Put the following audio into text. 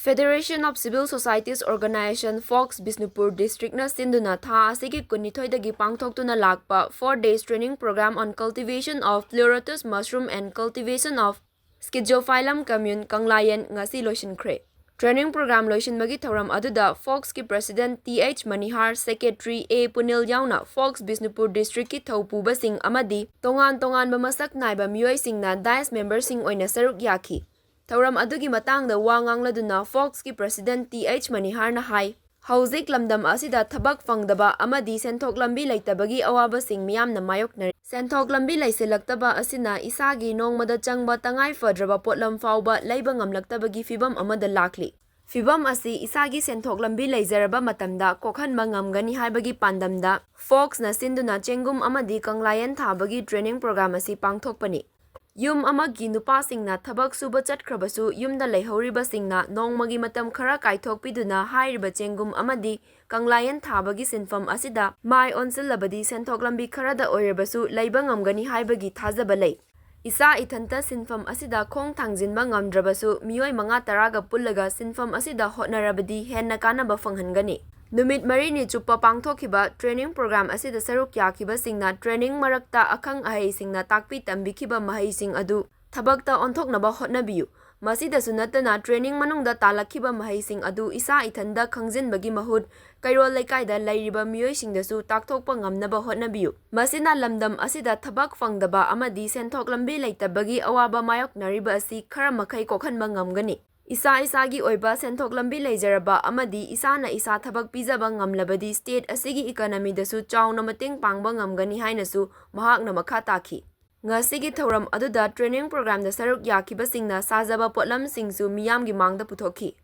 Federation of Civil Societies Organization Fox Bisnupur District na sinduna tha asigi kunithoidagi pangthoktuna lakpa 4 days training program on cultivation of pleurotus mushroom and cultivation of Schizophyllum commune Kanglayen ngasi loisinkhre. Training program loisinbagi thoram aduda Fox ki President TH Manihar, Secretary A Punil yauna Fox Bisnupur District ki thaupuba sing amadi tongan bamasak naiba miyoi singna dice member sing oina saruk yaki. Thauram adugi matangda wa ngangladuna Fox ki President TH Manihar na hai hauzik lamdam asida thabak fangdaba amadi senthok lambi leitabagi awaba sing miyamna mayoknari. Senthok lambi leisilaktaba asina isagi nongmada changba tangai fadraba potlam fauba leiba ngamlaktabagi fibam amada lakli. Fibam asi isagi senthok lambi leizaraba matamda kokhanba ngamgani haibagi pandamda Fox na sinduna chengum amadi Kanglayen thabagi training program asi pangthokpani. Yum amagi nupasingna thabak suba chatkhrabasu yumda leihoribasingna nongmagi matam khara kaithokpiduna hairiba chengum amadi Kanglayen thabagi sinfam asida mai onsilabadi senthok lambi kharada oiribasu leiba ngamgani haibagi thajaba lei. Isa ithanta sinfam asida khong thangjinba ngamdrabasu miyoi manga taraga pullaga sinfam asida hotnarabadi henna kanaba fanghangani. Numit marini chupa pangthokhiba training program asida saruk yakiba singna training marakta akhang ahai singna takpi tambikhiba mahai sing adu thabakta onthoknaba hotnabiyu. Masida sunatana training manungda talakhiba mahai sing adu isa ithanda khangjinbagi mahut kairol leikaida leiriba miyoi singdasu takthokpa ngamnaba hotnabiyu. Masina lamdam asida thabak fangdaba amadi senthok lambi leitabagi awaba mayoknariba asi khara makhai kokhanba ngamgani. Isagi oiba senthok lambi leijaraba amadi isana isa thabak pijaba ngamlabadi state asigi economy dasu chauna mateng pangba ngamgani hainasu mahakna makha takhi. Ngasigi thoram aduda training program da saruk yakibasingna sajaba potlam singsu miyamgi mangda puthokhi.